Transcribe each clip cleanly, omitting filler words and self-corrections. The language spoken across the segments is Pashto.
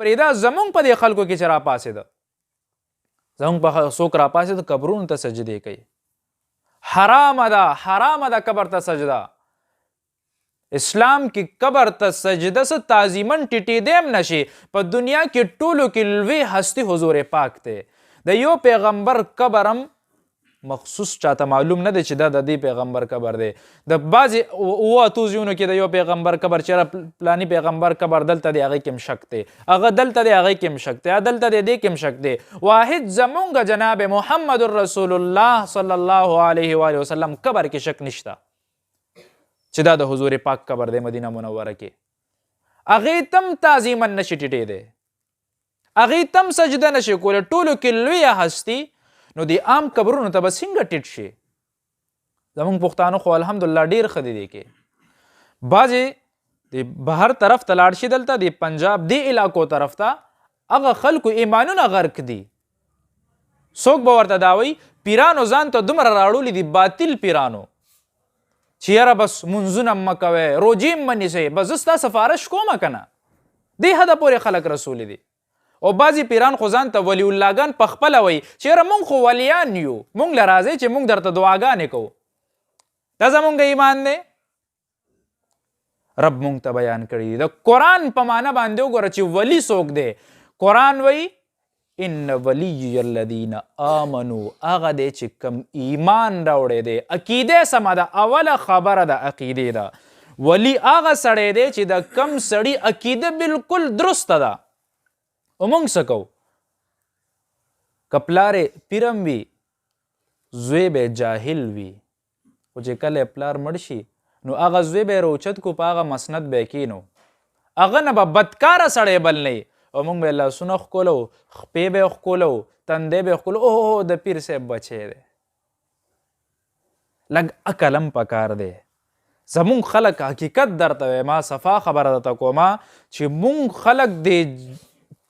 پرېدا زمونږ په دې خلکو کې چې راپاڅېده زمونږ په څوک راپاڅېده قبرونو ته سجدې کوي. حرامه ده قبر ته سجده. اسلام کې قبر ته سجده څه تعظیمن ټیټېدی هم نشي. په دنیا کې ټولو کې لوی هستی حضور پاک دی. د یو پیغمبر قبر هم مخصوص چاته معلوم نه دی چې دا د دې پیغمبر قبر دی. د بعضې اوه اتو ځایونو کې د یو پیغمبر قبر چېرې پلاني پیغمبر قبر دلته دی هغې کې هم شک دی، هغه دلته دی هغې کې هم شک دی، دلته دی دې کې هم شک دی. واحد زمونږ جناب محمد رسول الله صلی الله علیه و وسلم قبر کې شک نشته چې دا د حضور پاک قبر دی مدینه منوره کې. هغې تم تعظیمن نشي ټیټېدی، هغې تم سجده نشي کولی. ټولو کې لویه هستي نو د عام قبرونو ته به څنګه ټیټ شي؟ زمونږ پښتانه خو الحمدلله ډېر ښه دي. دی کې بعضې د بهر طرف ته لاړ شي، دلته د پنجاب دې علاقو طرف ته هغه خلکو ایمانونه غرق دي. څوک به ورته دا وایي پیرانو ځان ته دومره راړولي دي، باطل پیرانو، چې یاره بس منځونه مه کوئ، روجې مه نیسئ، بس زه ستا سفارش کومه که نه. دې حده پورې خلک رسولی دي. او بعضې پیران خو ځان ته ولی اللهګان په خپله وایي چې یاره مونږ خو ولیان یو، مونږ له راځئ چې مونږ درته دعاګانې کوو. دا زمونږ ایمان دی. رب مونږ ته بیان کړي دي. د قرآن په معنی باندې وګوره چې ولی څوک دی. قرآن وایي ان ولی الذین آمنو، هغه دی چې کم ایمان راوړی دی. عقیده سمه ده، اوله خبره د عقیدې ده. ولی هغه سړی دی چې د کم سړي عقیده بالکل درسته ده. او مونږ څه کوو؟ که پلارې پیرم وي، زوی به جاهل وي، خو چې کله پلار مړ شي نو هغه زوی به یې روچت کو، په هغه مسند به یې کینو، هغه نه به بدکاره سړی بل نه وي. او مونږ به یې لاسونه ښکلو، خپې به یې ښکلو، تندی به یې ښکلو، اوه د پیر صاحب بچی دی. لږ عقل هم پکار دی. زمونږ خلک حقیقت درته وایم، ما صفا خبره درته کومه چې مونږ خلک د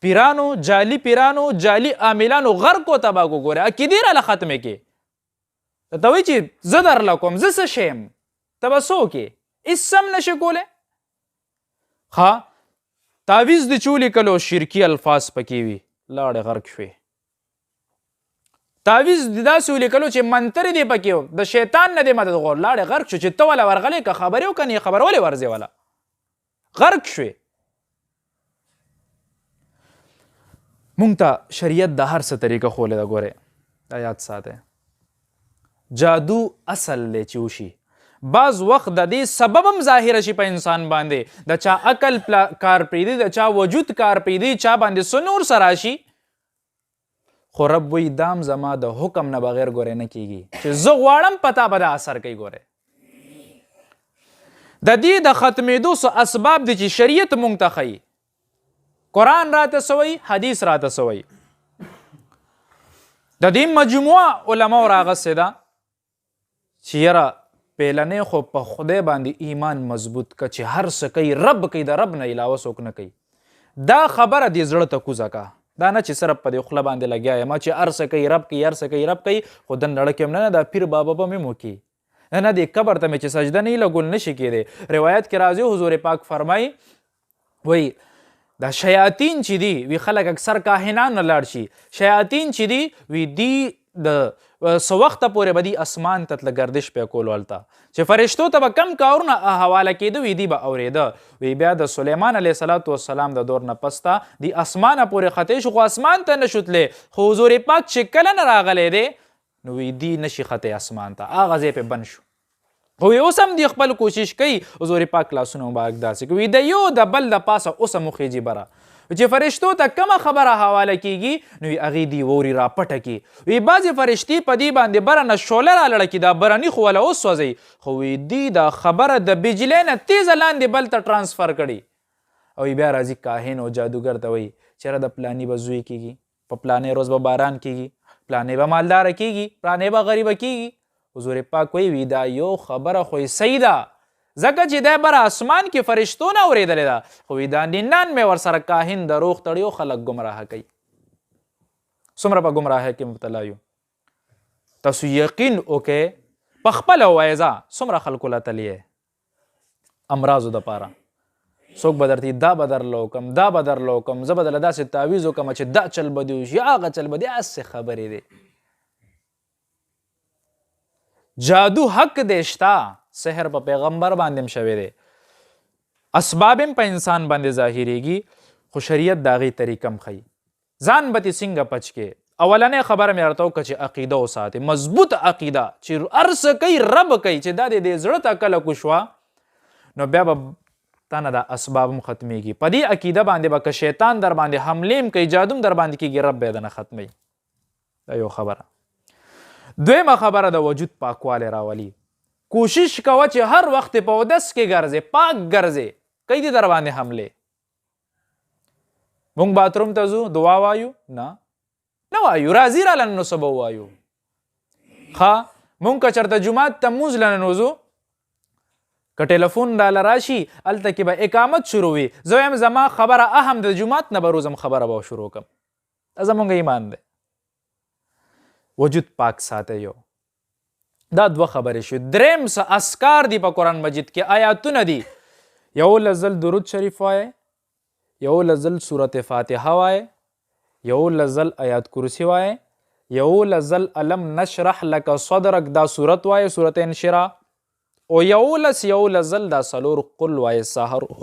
پیرانو، جعلي پیرانو، جعلي عاملانو غرق و تباه کو ګوره، عقیدې راله ختمې کې. ته وایي چې زه درله کوم، زه څه شی یم؟ ته به څه وکې؟ هېڅ هم نشي کولی. ښه تعویز د چولي کلو شرکي الفاظ پکې وي، لاړې غرق شوې. تعویز د داسې ولیکلو چې منترې دی پکې و، د شیطان نه دی مدد غواړ، لاړې غرق شو. چې ته وله ورغلې که خبرې وکړې خبر ولې ورځې وله غرق شوې. مونږ ته شریعت د هر څه طریقه ښولې ده. ګورئ دا یاد ساتئ، جادو اصل دی چې وشي، بعض وخت د دې سبب هم ظاهره شي په انسان باندې، د چا عقل کار پرېږدي، د چا وجود کار پرېږدي، چا باندې څه نور څه راشي. خو رب وایي دام زما د حکم نه بغیر ګورئ نه کېږي، چې زه غواړم په تا به دا اثر کوي. ګورئ د دې د ختمېدو څه اسباب دي چې شریعت مونږ ته ښیي. قرآن راته څه وایي، حدیث راته څه وایي. د دې مجموعه علماو راغستې ده چې یاره پیلنې خو په خدای باندې ایمان مضبوط که چې هر څه کوي رب کوي، د رب نه علاوه څوک نه کوي. دا خبره دې زړه ته کوزه که، دا نه چې صرف په دې خوله باندې لګیا یم چې هر څه کوي رب کوي، هر څه کوي رب کوي، خو د نړه کې هم نه دا پیر بابا به مې وکړي، نه دې قبر ته مې چې سجده نه لګول نشي کېدی. روایت کې راځي حضور پاک فرمایي وایي دا شیاطین چې دي وی خلک اکثر کاهنان نه لاړ شي، شیاطین چې دي وی دی د څه وخته پورې به دي اسمان ته تله ګردش پې کولو هلته چې فرشتو ته به کم کارونه حواله کېده وی دي به اورېده. وی بیا د سلیمان علیه صلات وسلام د دور نه پس ته د اسمانه پورې خطی شو، خو اسمان ته نه شو تلی، خو حضور پاک چې کله نه راغلی دی نو وی دی نشي خطی اسمان ته، هغه ځای پې بند شو. خو اوس هم دی خپل کوشش کوي، حضور پاک لاسونه مبارک داسې کوي د یو د بل د پاسه اوس هم وخیجي بره، چې فرشتو ته کومه خبره حواله کېږي نو هغې دی ووري راپټه کړي. وی بعضې فرشتې په دې باندې بره نه شعله رالړه کړي، دا برني خو وله وسوځئ، خو وی دی دا خبره د بجلۍ نه تیزه لاندې بل ته ټرانسفر کړي. او بیا راځي کاهن او جادوګر ته وایي چېرې د پلاني به زوی کېږي، په پلانې روز به باران کېږي، پلانې به مالداره کېږي، پلانې به غریبه کېږي. حضور پاک وی دا یو خبره خو یې صحیح ده، ځکه چې دی بره اسمان کې فرشتو نه اورېدلې ده، خو دا ننان مې ورسره کاهن دروغ تړیو خلک ګمراه کوي. څومره په ګمراهۍ کې مبتلا یو. تاسو یقین وکئ په خپله ووایه ځه څومره خلکو له تللی امراضو دپاره. څوک به درته دا به درله وکم دا به درله وکم زه به درله داسې تعویض وکم چې دا چل به دې وشي هغه چل به دې هسې خبرې دی جادو حق دی شته سحر په پیغمبر باندې هم شوی دی اسباب هم په انسان باندې ظاهریږي خو شریعت د هغې طریقه هم ښیي ځان به دې څنګه پچ کې اولنۍ خبره مې راته وکړه چې عقیده وساتې مضبوط عقیده چې هر څه کوي رب کوي چې دا دې زړه ته کله کوشوه نو بیا به تا نه دا اسباب هم ختمیږي په دې عقیده باندې به که شیطان در باندې حملې هم کوي جادو هم در باندې کېږي رب به یې دنه ختموي دا یو خبره دویمه خبره د وجود پاکوالی راولي کوشش کوه چې هر وخت په اودس کې ګرځې پاک ګرځې کوي دې در باندې حملې مونږ باتروم ته ځو دعا وایو نه وایو راځي راله نو څه به ووایو ښه مونږ که چېرته جومات ته مونځ له ننوځو که ټلیفون راله راشي هلته کې به اقامت شروع وي زه وایم زما خبره اهم د جومات نه به روزم خبره به شروع کړم دا زمونږ ایمان دی وجود پاک ساته یو دا دوه خبرې شو دریم څه اسکار دي په قرآن مجید کې آیاتونه دي یو لزل درود شریف وایه یو لزل صورت فاتحه وایه یو لزل آیات کرسی وایه یو لزل علم نشرح لک صدرک دا صورت وایه صورت انشراح او یو لزل دا سلور قل وایه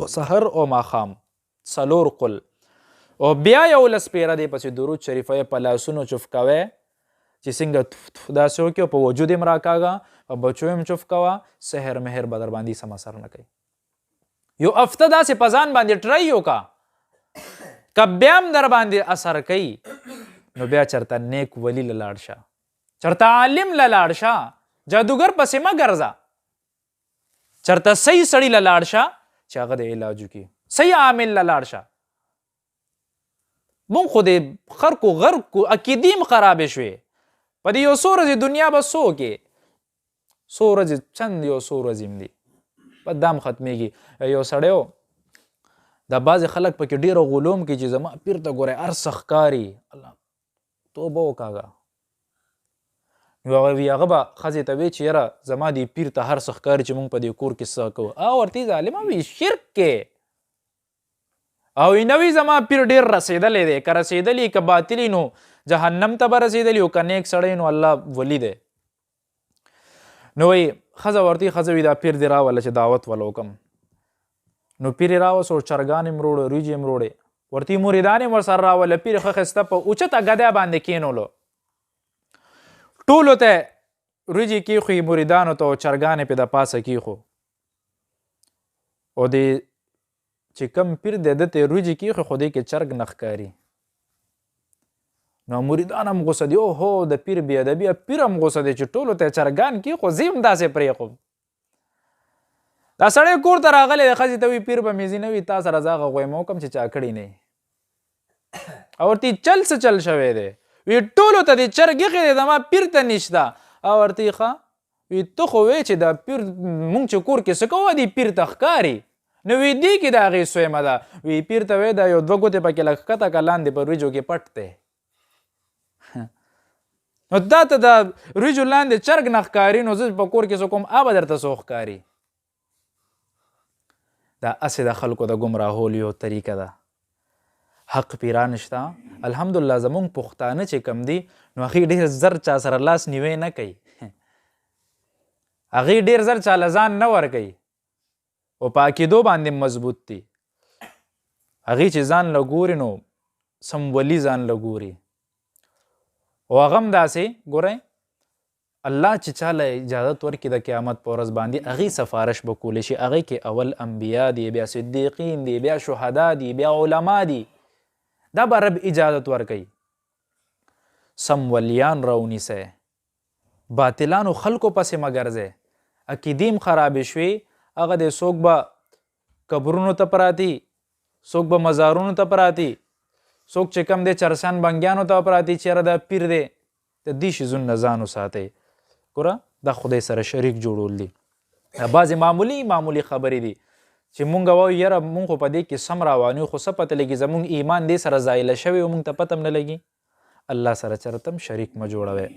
سحر او ماخام سلور قل او بیا یو لس پیره دی پسې درود شریف وایه په لاسونو چف کوئ چې څنګه داسې وکړي او په وجود یې راکاږه په بچو یې چف کوه سحر مهر به در باندې سم اثر نه کوي یو هفته داسې په ځان باندې ټرای وکړه که بیا هم در باندې اثر کوي نو بیا چېرته نیک ولی له لاړ شه چېرته عالم له لاړ شه جادوګر پسې مه ګرځه چېرته صحیح سړي له لاړ شه چې هغه د علاج وکړي صحیح عامل له لاړ شه مونږ خو د خرقو غرقو عقیدې هم خرابې شوې په دې یو څو ورځې دنیا به څو کې څو ورځې چند یو څو ورځې هم دي په دا هم ختمېږي یو سړی و دا بعضې خلک پکې ډېره غلوم کوي چې زما پیر ته ګورئ هر څه ښکاري الله توبه وکاږه نو هغه به ښځې ته وی چې یاره زما دې پیر ته هر څه ښکاري چې مونږ په دې کور کې څه کوو ورته ظالمه وي شرک کې او نوی زما پیر ډېر رسېدلی دی که رسېدلی که باطلي نو جهنم ته به رسېدلی او که نیک سړی نو الله ولی دی نو وایي ښځه ورته ښځه وي دا پیر دې راوله چې دعوت وله وکړم نو پیر یې راوسو چرګان یې مروړه وریجې یې مروړې ورته یې مریدان یې ورسره راوله پیر یې ښه ښایسته په اوچته ګدی باندې کېنولو ټولو ته وریجې کېښوي مریدانو ته او چرګان یې پې د پاسه کېښو او د چې کم پیر دی ده ته یې وریجې کېښوي خو دې کې چرګ نه ښکاري نو مریدان هم غوسه دي اوهو د پیر بې ادبي پیر هم غوسه دی چې ټولو ته یې چرګان کېښو زه هم داسې پرېښود دا سړی کور ته راغلی دی ښځې ته وي پیر به مېزي نه وي تا سره زه هغه غویمه وکړم چې چا کړي نه او ورته چل څه چل شوی دی وی ټولو ته دې چرګ ایښی دی زما پیر ته نشته او ورته یې ښه وی ته خو وی چې دا پیر مونږ چې کور کې څه کوو دې پیر ته ښکاري نو وی دې کې د هغې سویمه ده وی پیر ته وی دا یو دوه ګوتې پکې لږ ښکته که لاندې په وریجو کې پټ دی نو دا ته د وریجو لاندې چرګ نه ښکاري نو زه په کور کې څه کوم به درته څو ښکاري دا اسې د خلکو د ګمراهولو یو طریقه ده حق پیران شته الحمدلله زمونږ پښتانه چې کم دي نو هغې ډېر زر چا سره لاس نیوی نه کوي هغې ډېر زر چا له ځان نه ورکوي او په عقیدو باندې مضبوط دي هغې چې ځان له ګوري نو سمولي ځان له ګوري او هغه هم داسې ګورئ الله چې چاله اجازت ورکړي د قیامت په ورځ باندې هغې سفارش به کولی شي هغې کې اول انبیا دي بیا صدیقین دي بیا شهدا دي بیا علما دي دا به رب اجازت ورکوي سم ولیان راونیسئ باطلانو خلکو پسې مه ګرځئ عقیدې هم خرابې شوې هغه دی څوک به قبرونو ته پراتي څوک به مزارونو ته پراتي څوک چې کم دی چرسان بنګیانو ته پراتي چېره دا پیر دی د دې شیزونو نه ځان وساتئ ګوره دا خدای سره شریک جوړول دي بعضې معمولي خبرې دي چې مونږ وایو یاره مونږ خو په دې کې سم روان یو خو څه پته لګي زمونږ ایمان دې سره زایله شوی او مونږ ته پته هم نه لګي الله سره چېرته هم شریک مه جوړوئ